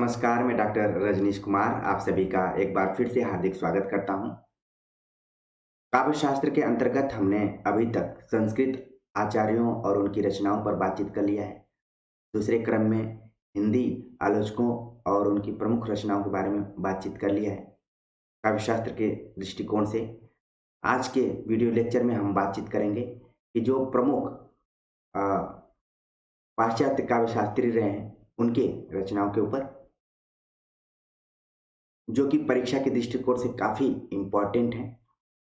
नमस्कार, मैं डॉक्टर रजनीश कुमार आप सभी का एक बार फिर से हार्दिक स्वागत करता हूं। काव्य शास्त्र के अंतर्गत हमने अभी तक संस्कृत आचार्यों और उनकी रचनाओं पर बातचीत कर लिया है। दूसरे क्रम में हिंदी आलोचकों और उनकी प्रमुख रचनाओं के बारे में बातचीत कर लिया है काव्य शास्त्र के दृष्टिकोण से। आज के वीडियो लेक्चर में हम बातचीत करेंगे कि जो प्रमुख अ, पाश्चात्य काव्य शास्त्री रहे हैं उनके रचनाओं के ऊपर, जो कि परीक्षा के दृष्टिकोण से काफ़ी इम्पोर्टेंट हैं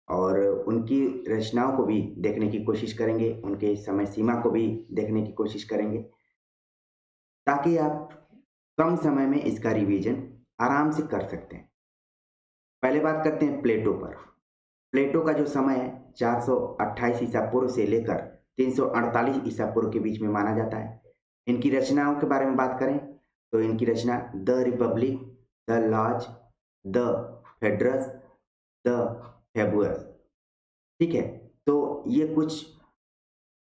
और उनकी रचनाओं को भी देखने की कोशिश करेंगे, उनके समय सीमा को भी देखने की कोशिश करेंगे, ताकि आप कम समय में इसका रिवीजन आराम से कर सकते हैं। पहले बात करते हैं प्लेटो पर। प्लेटो का जो समय है 428 ईसा पूर्व से लेकर 348 ईसा पूर्व के बीच में माना जाता है। इनकी रचनाओं के बारे में बात करें तो इनकी रचना the Republic, the Laws, the Phaedrus, the फेबुअस, ठीक है। तो ये कुछ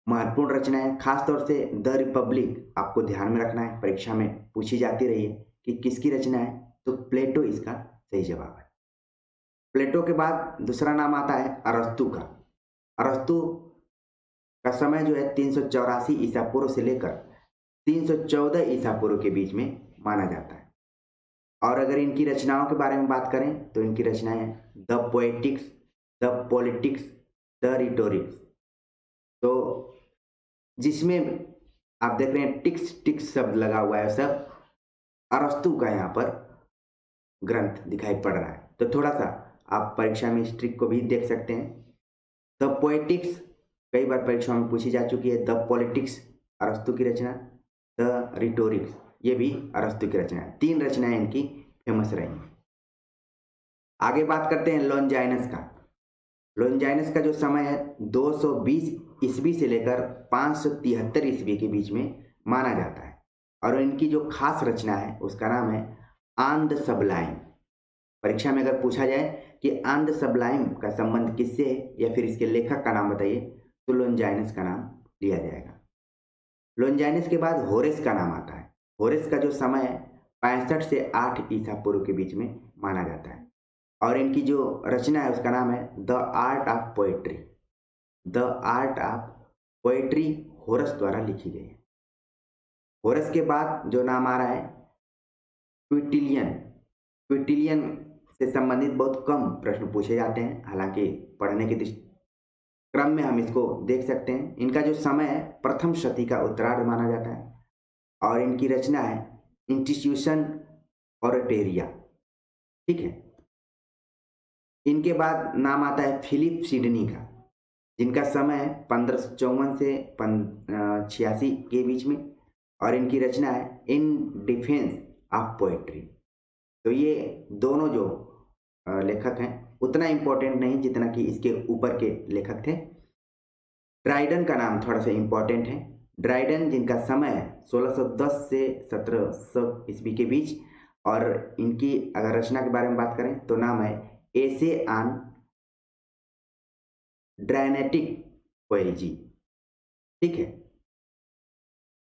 महत्वपूर्ण रचनाएं, खास तौर से द रिपब्लिक आपको ध्यान में रखना है, परीक्षा में पूछी जाती रही है कि किसकी रचना है, तो प्लेटो इसका सही जवाब है। प्लेटो के बाद दूसरा नाम आता है अरस्तु का। अरस्तु का समय जो है 384 ईसा पूर्व से लेकर 314 ईसा पूर्व के बीच में माना जाता है। और अगर इनकी रचनाओं के बारे में बात करें तो इनकी रचनाएं हैं the Poetics, the Politics, the Rhetorics. तो जिसमें आप देख रहे हैं टिक्स टिक्स शब्द लगा हुआ है, सब अरस्तु का यहाँ पर ग्रंथ दिखाई पड़ रहा है। तो थोड़ा सा आप परीक्षा में इस ट्रिक को भी देख सकते हैं। द पोएटिक्स कई बार परीक्षाओं में पूछी जा चुकी है। द पॉलिटिक्स अरस्तु की रचना, द रिटोरिक्स ये भी अरस्तु की रचना है। 3 रचनाएं इनकी फेमस रही हैं। आगे बात करते हैं लॉन्जाइनस का। लॉन्जाइनस का जो समय है 220 ईस्वी से लेकर 573 ईस्वी के बीच में माना जाता है और इनकी जो खास रचना है उसका नाम है ऑन द सबलाइम। परीक्षा में अगर पूछा जाए कि ऑन द सबलाइम का संबंध किससे है या फिर इसके लेखक का नाम बताइए, तो लॉन्जाइनस का नाम लिया जाएगा। लॉन्जाइनस के बाद होरेस का नाम आता है। होरेस का जो समय है 65 से 8 ईसा पूर्व के बीच में माना जाता है और इनकी जो रचना है उसका नाम है the art of poetry. The art of poetry Horace द्वारा लिखी गई है। होरस के बाद जो नाम आ रहा है क्विटिलियन। क्विटिलियन से संबंधित बहुत कम प्रश्न पूछे जाते हैं, हालांकि पढ़ने के क्रम में हम इसको देख सकते हैं। इनका जो समय है प्रथम शती का उत्तरार्ध माना जाता है और इनकी रचना है इंस्टीट्यूशन ऑरेटेरिया, ठीक है। इनके बाद नाम आता है फिलिप सिडनी का, जिनका समय है 1554 से 86 के बीच में और इनकी रचना है इन डिफेंस ऑफ पोएट्री। तो ये दोनों जो लेखक हैं उतना इम्पोर्टेंट नहीं जितना कि इसके ऊपर के लेखक थे। ड्राइडन का नाम थोड़ा सा इम्पोर्टेंट है। ड्राइडन जिनका समय है 1610 से 1700 ईस्वी के बीच और इनकी अगर रचना के बारे में बात करें तो नाम है एसे ऑन ड्राइनेटिक पोएजी, ठीक है।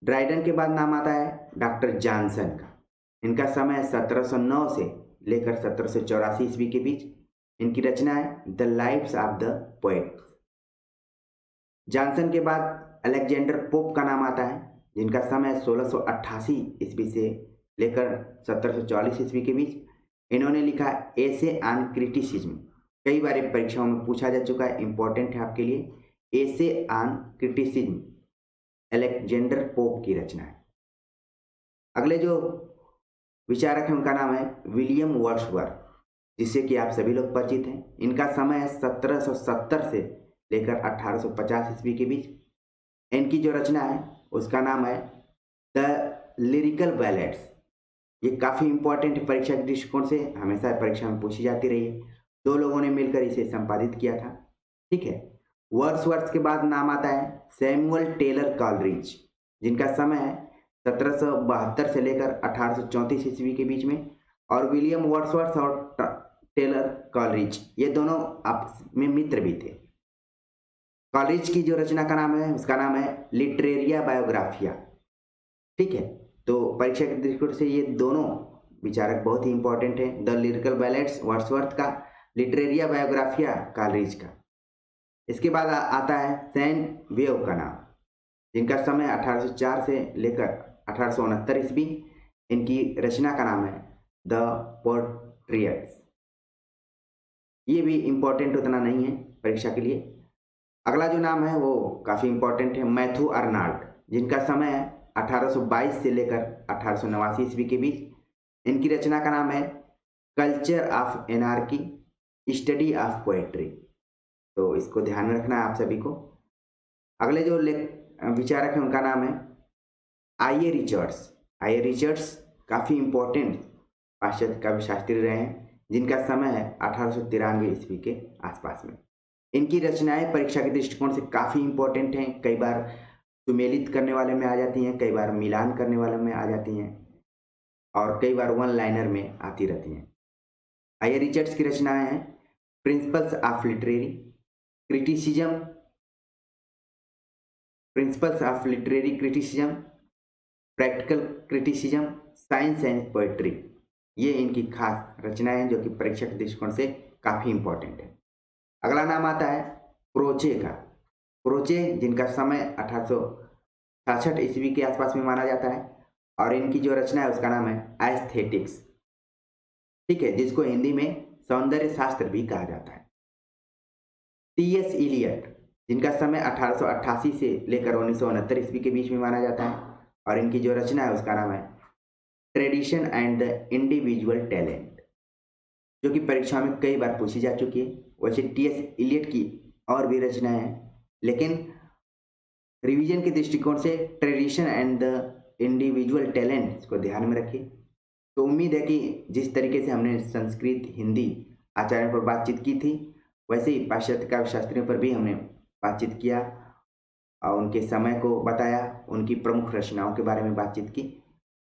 ड्राइडन के बाद नाम आता है डॉक्टर जॉनसन का। इनका समय 1709 से लेकर 1784 ईस्वी के बीच। इनकी रचना है the lives of the poets. Johnson के बाद अलेक्जेंडर पोप का नाम आता है, जिनका समय 1688 ईस्वी से लेकर 1744 ईस्वी के बीच। इन्होंने लिखा एसे ऑन क्रिटिसिज्म। कई बार परीक्षाओं में पूछा जा चुका है, इंपॉर्टेंट है आपके लिए। Essay on criticism Alexander pope की रचना है। अगले जो विचारक हैं उनका नाम है विलियम वर्ड्सवर्थ, जिससे कि आप सभी लोग परिचित हैं। इनका समय है 1770 से लेकर 1850 ईस्वी के बीच। इनकी जो रचना है उसका नाम है द लिरिकल बैलेड्स। ये काफ़ी इंपॉर्टेंट है परीक्षा के दृष्टिकोण से, हमेशा परीक्षा में पूछी जाती रही है। 2 लोगों ने मिलकर इसे संपादित किया था, ठीक है। वर्ड्सवर्थ के बाद नाम आता है सैमुअल टेलर कॉलरिज, जिनका समय है 1772 से लेकर 1834 ईस्वी के बीच में। और विलियम वर्ड्सवर्थ और टेलर कॉलरिज ये दोनों आपस में मित्र भी थे। कॉलरिज की जो रचना का नाम है उसका नाम है लिटरेरिया बायोग्राफिया, ठीक है। तो परीक्षा के दृष्टिकोण से ये दोनों विचारक बहुत ही इंपॉर्टेंट हैं। द लिरिकल बैलेट्स वर्ड्सवर्थ का, लिटरेरिया बायोग्राफिया कॉलरिज का। इसके बाद आता है सैन वेव का नाम, जिनका समय 1804 से लेकर 1869 ईस्वी। इनकी रचना का नाम है द पोर्ट्रियट्स। ये भी इम्पोर्टेंट उतना नहीं है परीक्षा के लिए। अगला जो नाम है वो काफ़ी इम्पोर्टेंट है, मैथ्यू अर्नाल्ड, जिनका समय है 1822 से लेकर 1889 ईस्वी के बीच। इनकी रचना का नाम है culture of anarchy, study of poetry. तो इसको ध्यान में रखना है आप सभी को। अगले जो विचारक हैं उनका नाम है I A Richards. I A Richards काफ़ी इम्पोर्टेंट पाश्चात्य काव्यशास्त्री रहे हैं, जिनका समय है 1893 ईस्वी के आसपास में। इनकी रचनाएं परीक्षा के दृष्टिकोण से काफ़ी इम्पोर्टेंट हैं। कई बार सुमेलित करने वाले में आ जाती हैं, कई बार मिलान करने वाले में आ जाती हैं, और कई बार वन लाइनर में आती रहती हैं। आई ए रिचर्ड्स की रचनाएं हैं principles of literary criticism, principles of literary criticism, practical criticism, science and poetry. ये इनकी खास रचनाएं हैं जो कि परीक्षा के दृष्टिकोण से काफ़ी इम्पोर्टेंट है। अगला नाम आता है क्रोचे का। क्रोचे, जिनका समय 1866 ईस्वी के आसपास में माना जाता है, और इनकी जो रचना है उसका नाम है एस्थेटिक्स, ठीक है, जिसको हिंदी में सौंदर्य शास्त्र भी कहा जाता है। टी.एस. इलियट, जिनका समय 1888 से लेकर 1969 ईस्वी के बीच में माना जाता है, और इनकी जो रचना है उसका नाम है tradition and the individual talent, जो कि परीक्षा में कई बार पूछी जा चुकी है। वैसे टी.एस. इलियट की और भी रचनाएं हैं, लेकिन रिवीजन के दृष्टिकोण से tradition and the individual talent को ध्यान में रखिए। तो उम्मीद है कि जिस तरीके से हमने संस्कृत, हिंदी आचार्यों पर बातचीत की थी, वैसे ही पाश्चात्य काव्यशास्त्रियों पर भी हमने बातचीत किया और उनके समय को बताया, उनकी प्रमुख रचनाओं के बारे में बातचीत की।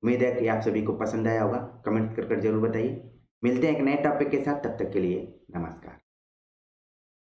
उम्मीद है कि आप सभी को पसंद आया होगा। कमेंट कर जरूर बताइए। मिलते हैं एक नए टॉपिक के साथ, तब तक के लिए नमस्कार।